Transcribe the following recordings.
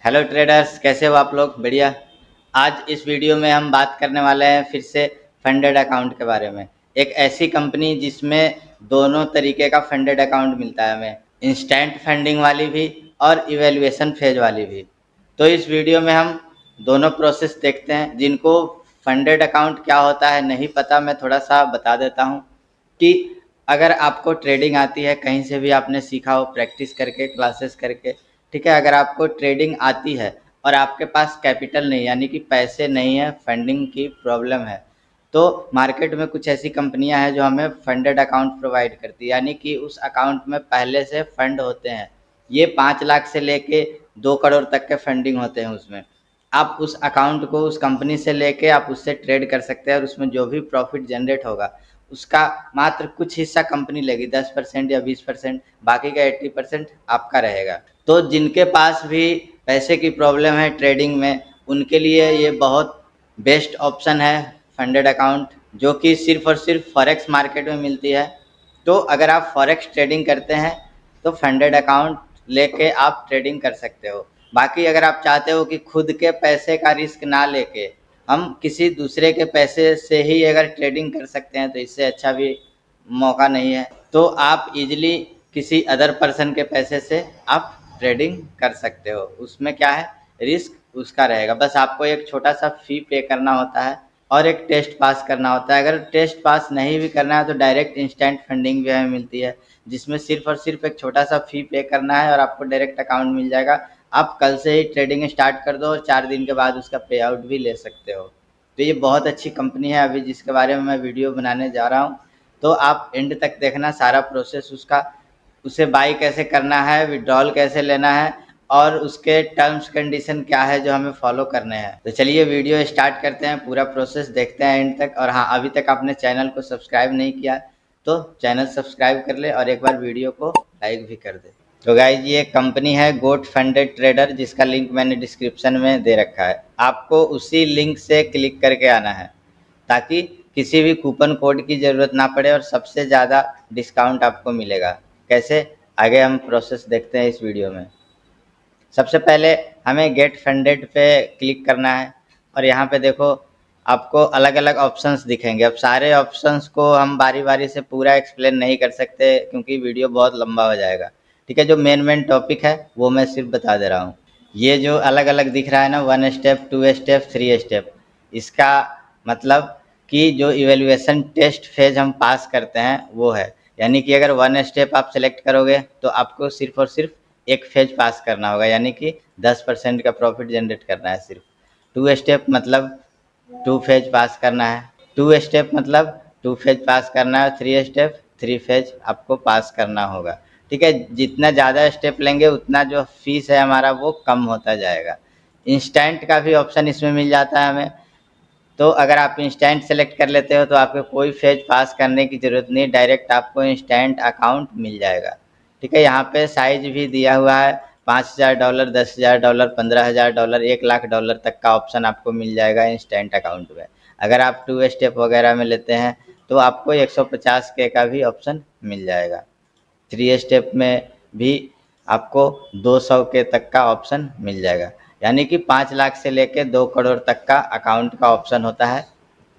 Hello traders, कैसे हो आप लोग? बढ़िया। आज इस वीडियो में हम बात करने वाले हैं फिर से फंडेड अकाउंट के बारे में। एक ऐसी कंपनी जिसमें दोनों तरीके का फंडेड अकाउंट मिलता है हमें, इंस्टेंट फंडिंग वाली भी और इवैल्यूएशन फेज वाली भी। तो इस वीडियो में हम दोनों प्रोसेस देखते हैं। जिनको फंडेड अकाउंट क्या होता है नहीं पता, मैं थोड़ा सा बता देता हूँ कि अगर आपको ट्रेडिंग आती है, कहीं से भी आपने सीखा हो प्रैक्टिस करके, क्लासेस करके, ठीक है। अगर आपको ट्रेडिंग आती है और आपके पास कैपिटल नहीं, यानी कि पैसे नहीं है, फंडिंग की प्रॉब्लम है, तो मार्केट में कुछ ऐसी कंपनियां हैं जो हमें फंडेड अकाउंट प्रोवाइड करती है। यानी कि उस अकाउंट में पहले से फंड होते हैं। ये 5 लाख से लेके 2 करोड़ तक के फंडिंग होते हैं उसमें। आप उस अकाउंट को उस कंपनी से लेके आप उससे ट्रेड कर सकते हैं और उसमें जो भी प्रॉफिट जनरेट होगा उसका मात्र कुछ हिस्सा कंपनी लेगी, 10% या 20%। बाकी का 80% आपका रहेगा। तो जिनके पास भी पैसे की प्रॉब्लम है ट्रेडिंग में, उनके लिए ये बहुत बेस्ट ऑप्शन है फंडेड अकाउंट, जो कि सिर्फ और सिर्फ फॉरेक्स मार्केट में मिलती है। तो अगर आप फॉरेक्स ट्रेडिंग करते हैं तो फंडेड अकाउंट लेके आप ट्रेडिंग कर सकते हो। बाकी अगर आप चाहते हो कि खुद के पैसे का रिस्क ना लेके हम किसी दूसरे के पैसे से ही अगर ट्रेडिंग कर सकते हैं, तो इससे अच्छा भी मौका नहीं है। तो आप इजीली किसी अदर पर्सन के पैसे से आप ट्रेडिंग कर सकते हो। उसमें क्या है, रिस्क उसका रहेगा। बस आपको एक छोटा सा फी पे करना होता है और एक टेस्ट पास करना होता है। अगर टेस्ट पास नहीं भी करना है तो डायरेक्ट इंस्टेंट फंडिंग भी हमें मिलती है, जिसमें सिर्फ और सिर्फ एक छोटा सा फी पे करना है और आपको डायरेक्ट अकाउंट मिल जाएगा। आप कल से ही ट्रेडिंग स्टार्ट कर दो और 4 दिन के बाद उसका पे आउट भी ले सकते हो। तो ये बहुत अच्छी कंपनी है अभी जिसके बारे में मैं वीडियो बनाने जा रहा हूँ। तो आप एंड तक देखना सारा प्रोसेस उसका, उसे बाई कैसे करना है, विड्रॉल कैसे लेना है और उसके टर्म्स कंडीशन क्या है जो हमें फॉलो करने हैं। तो चलिए वीडियो स्टार्ट करते हैं, पूरा प्रोसेस देखते हैं एंड तक। और हाँ, अभी तक आपने चैनल को सब्सक्राइब नहीं किया तो चैनल सब्सक्राइब कर ले और एक बार वीडियो को लाइक भी कर दे। तो गाइज, ये कंपनी है गोट फंडेड ट्रेडर, जिसका लिंक मैंने डिस्क्रिप्शन में दे रखा है। आपको उसी लिंक से क्लिक करके आना है ताकि किसी भी कूपन कोड की ज़रूरत ना पड़े और सबसे ज़्यादा डिस्काउंट आपको मिलेगा। कैसे, आगे हम प्रोसेस देखते हैं इस वीडियो में। सबसे पहले हमें गेट फंडेड पे क्लिक करना है और यहाँ पे देखो आपको अलग अलग ऑप्शंस दिखेंगे। अब सारे ऑप्शंस को हम बारी बारी से पूरा एक्सप्लेन नहीं कर सकते क्योंकि वीडियो बहुत लंबा हो जाएगा, ठीक है। जो मेन टॉपिक है वो मैं सिर्फ बता दे रहा हूँ। ये जो अलग अलग दिख रहा है ना, 1 स्टेप, 2 स्टेप, 3 स्टेप, इसका मतलब कि जो इवेल्युएशन टेस्ट फेज हम पास करते हैं वो है। यानी कि अगर 1 स्टेप आप सेलेक्ट करोगे तो आपको सिर्फ और सिर्फ एक फेज पास करना होगा, यानी कि 10% का प्रॉफिट जनरेट करना है सिर्फ। 2 स्टेप मतलब 2 फेज पास करना है, 2 स्टेप मतलब 2 फेज पास करना है, 3 स्टेप 3 फेज आपको पास करना होगा, ठीक है। जितना ज़्यादा स्टेप लेंगे उतना जो फीस है हमारा वो कम होता जाएगा। इंस्टेंट का भी ऑप्शन इसमें मिल जाता है हमें। तो अगर आप इंस्टेंट सेलेक्ट कर लेते हो तो आपको कोई फेज पास करने की ज़रूरत नहीं, डायरेक्ट आपको इंस्टेंट अकाउंट मिल जाएगा, ठीक है। यहाँ पे साइज भी दिया हुआ है, $5000, $10,000, $15,000, $1,00,000 तक का ऑप्शन आपको मिल जाएगा इंस्टेंट अकाउंट में। अगर आप 2 स्टेप वगैरह में लेते हैं तो आपको 150K का भी ऑप्शन मिल जाएगा। 3 स्टेप में भी आपको 200K तक का ऑप्शन मिल जाएगा। यानी कि 5 लाख से लेके 2 करोड़ तक का अकाउंट का ऑप्शन होता है।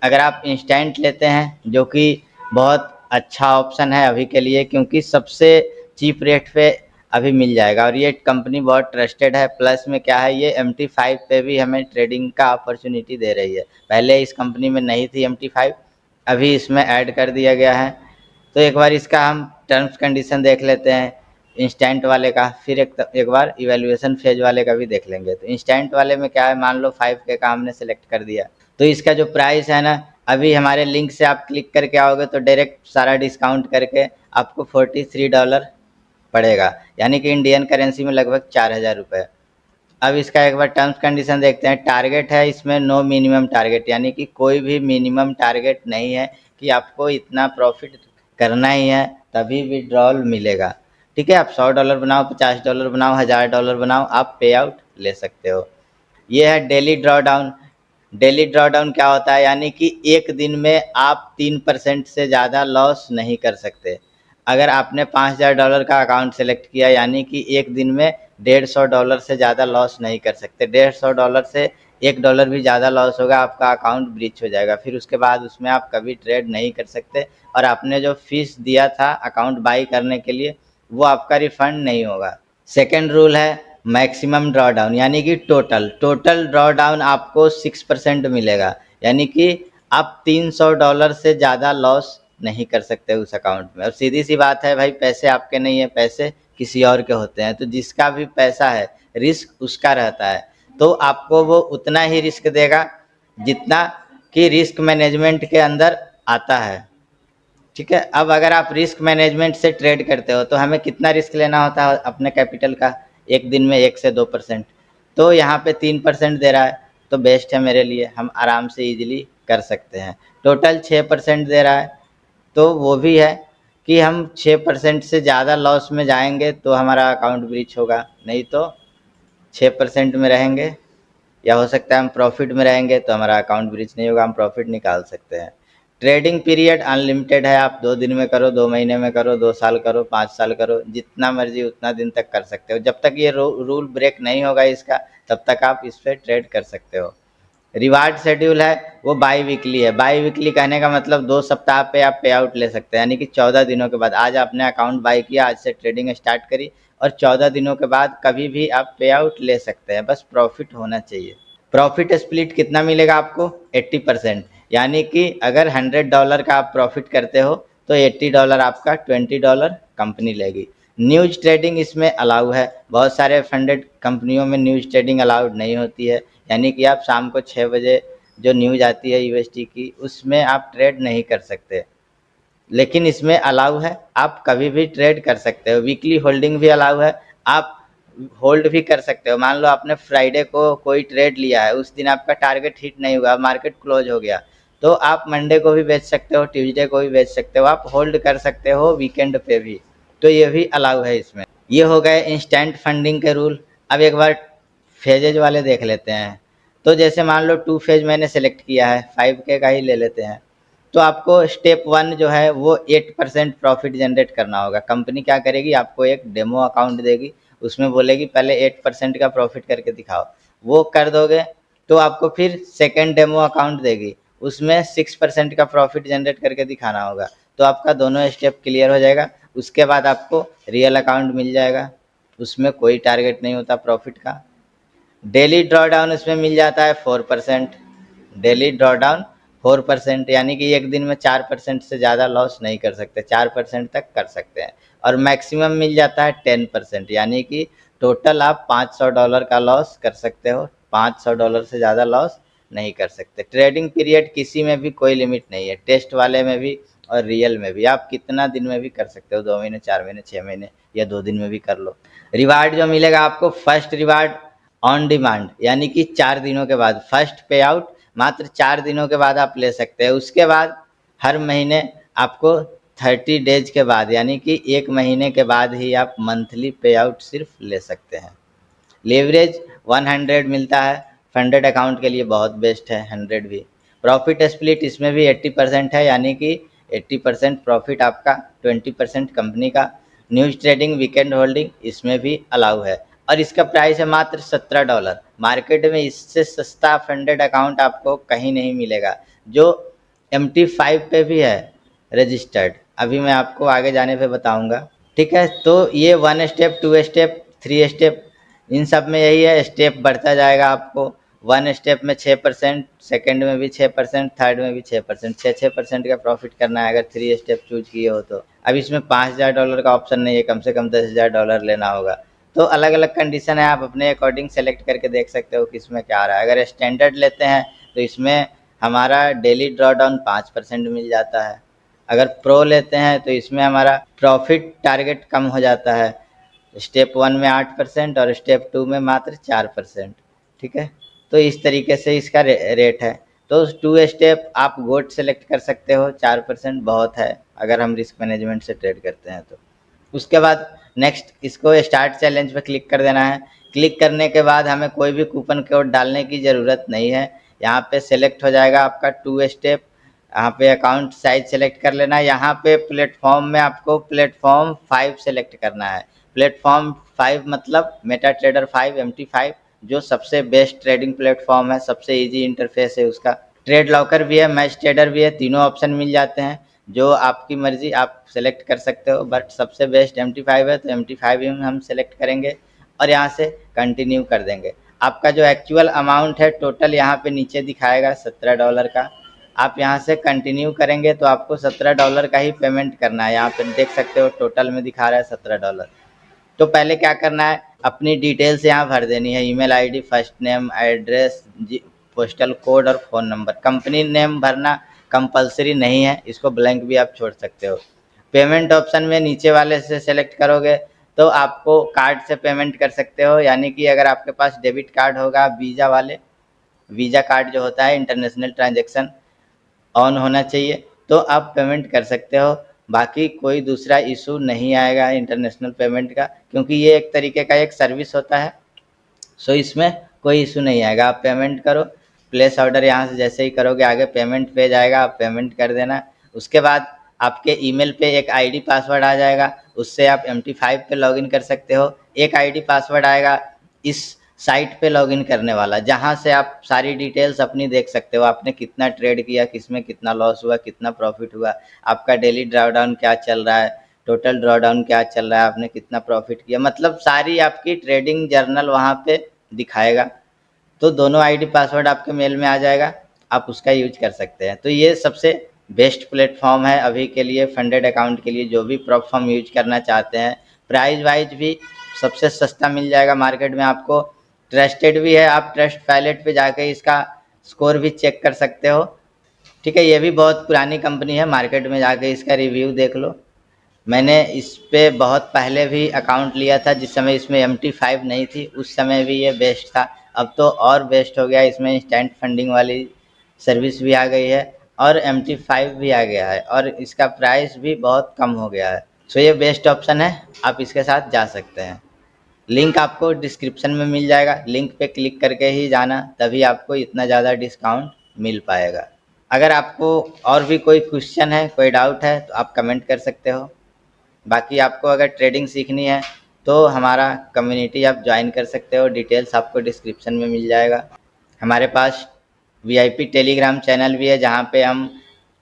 अगर आप इंस्टेंट लेते हैं, जो कि बहुत अच्छा ऑप्शन है अभी के लिए, क्योंकि सबसे चीप रेट पे अभी मिल जाएगा और ये कंपनी बहुत ट्रस्टेड है। प्लस में क्या है, ये MT5 पे भी हमें ट्रेडिंग का अपॉर्चुनिटी दे रही है। पहले इस कंपनी में नहीं थी MT5, अभी इसमें ऐड कर दिया गया है। तो एक बार इसका हम टर्म्स कंडीशन देख लेते हैं इंस्टेंट वाले का, फिर एक बार इवैल्यूएशन फेज वाले का भी देख लेंगे। तो इंस्टेंट वाले में क्या है, मान लो 5K का हमने सेलेक्ट कर दिया, तो इसका जो प्राइस है ना, अभी हमारे लिंक से आप क्लिक करके आओगे तो डायरेक्ट सारा डिस्काउंट करके आपको $43 पड़ेगा, यानी कि इंडियन करेंसी में लगभग 4000 रुपये। अब इसका एक बार टर्म्स कंडीशन देखते हैं। टारगेट है इसमें नो मिनिमम टारगेट, यानी कि कोई भी मिनिमम टारगेट नहीं है कि आपको इतना प्रॉफिट करना ही है तभी विड्रॉल मिलेगा, ठीक है। आप $100 बनाओ, $50 बनाओ, $1000 बनाओ, आप पे आउट ले सकते हो। ये है daily draw down. Daily draw down क्या होता है, यानी कि एक दिन में आप 3% से ज़्यादा लॉस नहीं कर सकते। अगर आपने $5000 का अकाउंट सेलेक्ट किया, यानी कि एक दिन में $150 से ज़्यादा लॉस नहीं कर सकते। $150 से $1 भी ज़्यादा लॉस होगा, आपका अकाउंट ब्रीच हो जाएगा। फिर उसके बाद उसमें आप कभी ट्रेड नहीं कर सकते और आपने जो फीस दिया था अकाउंट बाई करने के लिए वो आपका रिफंड नहीं होगा। सेकेंड रूल है मैक्सिमम ड्रॉ डाउन, यानी कि टोटल ड्रॉ डाउन आपको 6% मिलेगा, यानी कि आप $300 से ज़्यादा लॉस नहीं कर सकते उस अकाउंट में। और सीधी सी बात है भाई, पैसे आपके नहीं है, पैसे किसी और के होते हैं, तो जिसका भी पैसा है रिस्क उसका रहता है, तो आपको वो उतना ही रिस्क देगा जितना कि रिस्क मैनेजमेंट के अंदर आता है। ठीक है, अब अगर आप रिस्क मैनेजमेंट से ट्रेड करते हो तो हमें कितना रिस्क लेना होता है अपने कैपिटल का? एक दिन में 1 से 2%। तो यहाँ पे 3% दे रहा है, तो बेस्ट है मेरे लिए, हम आराम से इजीली कर सकते हैं। टोटल 6% दे रहा है, तो वो भी है कि हम 6% से ज़्यादा लॉस में जाएंगे तो हमारा अकाउंट ब्रीच होगा, नहीं तो 6% में रहेंगे या हो सकता है हम प्रॉफिट में रहेंगे तो हमारा अकाउंट ब्रीच नहीं होगा, हम प्रॉफिट निकाल सकते हैं। ट्रेडिंग पीरियड अनलिमिटेड है, आप 2 दिन में करो, 2 महीने में करो, 2 साल करो, 5 साल करो, जितना मर्जी उतना दिन तक कर सकते हो। जब तक ये रूल ब्रेक नहीं होगा इसका, तब तक आप इस पर ट्रेड कर सकते हो। रिवार्ड शेड्यूल है वो बाई वीकली है। बाई वीकली कहने का मतलब 2 सप्ताह पे आप पे आउट ले सकते हैं, यानी कि 14 दिनों के बाद। आज आपने अकाउंट बाई किया, आज से ट्रेडिंग स्टार्ट करी और 14 दिनों के बाद कभी भी आप पे आउट ले सकते हैं, बस प्रॉफिट होना चाहिए। प्रॉफिट स्प्लिट कितना मिलेगा आपको? 80%, यानी कि अगर $100 का आप प्रॉफिट करते हो तो $80 आपका, $20 कंपनी लेगी। न्यूज़ ट्रेडिंग इसमें अलाउ है, बहुत सारे फंडेड कंपनियों में न्यूज़ ट्रेडिंग अलाउड नहीं होती है, यानी कि आप शाम को 6 बजे जो न्यूज़ आती है यूएसडी की, उसमें आप ट्रेड नहीं कर सकते, लेकिन इसमें अलाउ है, आप कभी भी ट्रेड कर सकते हो। वीकली होल्डिंग भी अलाउ है, आप होल्ड भी कर सकते हो। मान लो आपने फ्राइडे को कोई ट्रेड लिया है, उस दिन आपका टारगेट हिट नहीं हुआ, मार्केट क्लोज हो गया, तो आप मंडे को भी बेच सकते हो, ट्यूसडे को भी बेच सकते हो, आप होल्ड कर सकते हो वीकेंड पे भी, तो ये भी अलाउ है इसमें। ये हो गए इंस्टेंट फंडिंग के रूल। अब एक बार फेजेज वाले देख लेते हैं। तो जैसे मान लो 2 फेज मैंने सेलेक्ट किया है, 5K का ही ले लेते हैं। तो आपको स्टेप 1 जो है वो 8% प्रॉफिट जनरेट करना होगा। कंपनी क्या करेगी, आपको एक डेमो अकाउंट देगी, उसमें बोलेगी पहले 8% का प्रॉफिट करके दिखाओ, वो कर दोगे तो आपको फिर सेकेंड डेमो अकाउंट देगी, उसमें 6% का प्रॉफिट जनरेट करके दिखाना होगा, तो आपका दोनों स्टेप क्लियर हो जाएगा। उसके बाद आपको रियल अकाउंट मिल जाएगा, उसमें कोई टारगेट नहीं होता प्रॉफिट का। डेली ड्रॉ डाउन इसमें मिल जाता है 4%। डेली ड्रॉ डाउन 4%, यानी कि एक दिन में 4% से ज़्यादा लॉस नहीं कर सकते, 4% तक कर सकते हैं। और मैक्सिमम मिल जाता है 10%, यानी कि टोटल आप $500 का लॉस कर सकते हो, $500 से ज़्यादा लॉस नहीं कर सकते। ट्रेडिंग पीरियड किसी में भी कोई लिमिट नहीं है, टेस्ट वाले में भी और रियल में भी, आप कितना दिन में भी कर सकते हो, 2 महीने, 4 महीने, 6 महीने या 2 दिन में भी कर लो। रिवार्ड जो मिलेगा आपको, फर्स्ट रिवार्ड ऑन डिमांड, यानी कि 4 दिनों के बाद, फर्स्ट पे आउट मात्र 4 दिनों के बाद आप ले सकते हैं। उसके बाद हर महीने आपको 30 डेज के बाद, यानी कि 1 महीने के बाद ही आप मंथली पे आउट सिर्फ ले सकते हैं। लेवरेज 100 मिलता है, फंडेड अकाउंट के लिए बहुत बेस्ट है 100 भी। प्रॉफिट स्प्लिट इसमें भी 80% है, यानी कि 80% प्रॉफिट आपका, 20% कंपनी का। न्यूज़ ट्रेडिंग वीकेंड होल्डिंग इसमें भी अलाउ है और इसका प्राइस है मात्र $17। मार्केट में इससे सस्ता फंडेड अकाउंट आपको कहीं नहीं मिलेगा, जो MT5 पे भी है रजिस्टर्ड, अभी मैं आपको आगे जाने पे बताऊंगा। ठीक है, तो ये 1 स्टेप, 2 स्टेप, 3 स्टेप, इन सब में यही है, स्टेप बढ़ता जाएगा आपको। 1 स्टेप में 6%, सेकेंड में भी 6%, थर्ड में भी 6%, 6% का प्रॉफिट करना है अगर 3 स्टेप चूज किए हो तो। अब इसमें $5000 का ऑप्शन नहीं है, कम से कम $10,000 लेना होगा। तो अलग अलग कंडीशन है, आप अपने अकॉर्डिंग सेलेक्ट करके देख सकते हो किसमें क्या आ रहा है। अगर स्टैंडर्ड लेते हैं तो इसमें हमारा डेली ड्रॉ डाउन 5% मिल जाता है। अगर प्रो लेते हैं तो इसमें हमारा प्रॉफिट टारगेट कम हो जाता है, स्टेप 1 में 8% और स्टेप 2 में मात्र 4%। ठीक है, तो इस तरीके से इसका रेट है। तो 2 स्टेप आप गोट सेलेक्ट कर सकते हो, 4% बहुत है अगर हम रिस्क मैनेजमेंट से ट्रेड करते हैं तो। उसके बाद नेक्स्ट इसको स्टार्ट चैलेंज पे क्लिक कर देना है। क्लिक करने के बाद हमें कोई भी कूपन कोड डालने की ज़रूरत नहीं है, यहाँ पे सेलेक्ट हो जाएगा आपका 2 स्टेप। यहाँ पे अकाउंट साइज सेलेक्ट कर लेना है। यहाँ पे प्लेटफॉर्म में आपको प्लेटफॉर्म 5 सेलेक्ट करना है। प्लेटफॉर्म 5 मतलब मेटाट्रेडर 5 MT5 जो सबसे बेस्ट ट्रेडिंग प्लेटफॉर्म है, सबसे इजी इंटरफेस है उसका। ट्रेड लॉकर भी है, मैच ट्रेडर भी है, तीनों ऑप्शन मिल जाते हैं, जो आपकी मर्जी आप सेलेक्ट कर सकते हो। बट सबसे बेस्ट MT5 है तो MT5 ही हम सेलेक्ट करेंगे और यहाँ से कंटिन्यू कर देंगे। आपका जो एक्चुअल अमाउंट है टोटल यहाँ पे नीचे दिखाएगा $17 का। आप यहाँ से कंटिन्यू करेंगे तो आपको $17 का ही पेमेंट करना है। यहाँ पे देख सकते हो टोटल में दिखा रहा है $17। तो पहले क्या करना है, अपनी डिटेल्स यहाँ भर देनी है, email ID, first name, address, postal code और फ़ोन नंबर। कंपनी नेम भरना कंपलसरी नहीं है, इसको ब्लैंक भी आप छोड़ सकते हो। पेमेंट ऑप्शन में नीचे वाले से सेलेक्ट करोगे तो आपको कार्ड से पेमेंट कर सकते हो, यानी कि अगर आपके पास डेबिट कार्ड होगा, वीज़ा कार्ड जो होता है, इंटरनेशनल ट्रांजेक्शन ऑन होना चाहिए तो आप पेमेंट कर सकते हो। बाकी कोई दूसरा इशू नहीं आएगा इंटरनेशनल पेमेंट का, क्योंकि ये एक तरीके का एक सर्विस होता है। सो इसमें कोई इशू नहीं आएगा। आप पेमेंट करो, प्लेस ऑर्डर यहाँ से जैसे ही करोगे आगे पेमेंट पेज आएगा, आप पेमेंट कर देना। उसके बाद आपके ईमेल पे एक आईडी पासवर्ड आ जाएगा, उससे आप MT5 पे लॉगिन कर सकते हो। एक आईडी पासवर्ड आएगा इस साइट पे लॉगिन करने वाला, जहाँ से आप सारी डिटेल्स अपनी देख सकते हो, आपने कितना ट्रेड किया, किसमें कितना लॉस हुआ, कितना प्रॉफिट हुआ, आपका डेली ड्रॉडाउन क्या चल रहा है, टोटल ड्रॉडाउन क्या चल रहा है, आपने कितना प्रॉफिट किया, मतलब सारी आपकी ट्रेडिंग जर्नल वहाँ पे दिखाएगा। तो दोनों आईडी पासवर्ड आपके मेल में आ जाएगा, आप उसका यूज कर सकते हैं। तो ये सबसे बेस्ट प्लेटफॉर्म है अभी के लिए फंडेड अकाउंट के लिए, जो भी प्लेटफॉर्म यूज करना चाहते हैं। प्राइस वाइज भी सबसे सस्ता मिल जाएगा मार्केट में आपको, ट्रस्टेड भी है। आप ट्रस्ट पायलट पे जाके इसका स्कोर भी चेक कर सकते हो। ठीक है, ये भी बहुत पुरानी कंपनी है, मार्केट में जाके इसका रिव्यू देख लो। मैंने इस पे बहुत पहले भी अकाउंट लिया था, जिस समय इसमें MT5 नहीं थी, उस समय भी ये बेस्ट था। अब तो और बेस्ट हो गया, इसमें इंस्टेंट फंडिंग वाली सर्विस भी आ गई है और MT5 भी आ गया है और इसका प्राइस भी बहुत कम हो गया है। सो ये बेस्ट ऑप्शन है, आप इसके साथ जा सकते हैं। लिंक आपको डिस्क्रिप्शन में मिल जाएगा, लिंक पे क्लिक करके ही जाना, तभी आपको इतना ज़्यादा डिस्काउंट मिल पाएगा। अगर आपको और भी कोई क्वेश्चन है, कोई डाउट है तो आप कमेंट कर सकते हो। बाकी आपको अगर ट्रेडिंग सीखनी है तो हमारा कम्युनिटी आप ज्वाइन कर सकते हो, डिटेल्स आपको डिस्क्रिप्शन में मिल जाएगा। हमारे पास VIP टेलीग्राम चैनल भी है, जहाँ पे हम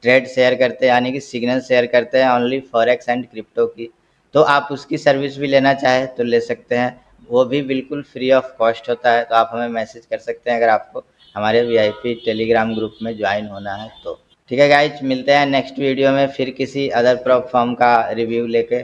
ट्रेड शेयर करते हैं, यानी कि सिग्नल शेयर करते हैं ओनली फॉरेक्स एंड क्रिप्टो की। तो आप उसकी सर्विस भी लेना चाहें तो ले सकते हैं, वो भी बिल्कुल फ्री ऑफ कॉस्ट होता है। तो आप हमें मैसेज कर सकते हैं अगर आपको हमारे VIP टेलीग्राम ग्रुप में ज्वाइन होना है तो। ठीक है गाइज, मिलते हैं नेक्स्ट वीडियो में फिर किसी अदर प्लेटफॉर्म का रिव्यू लेके।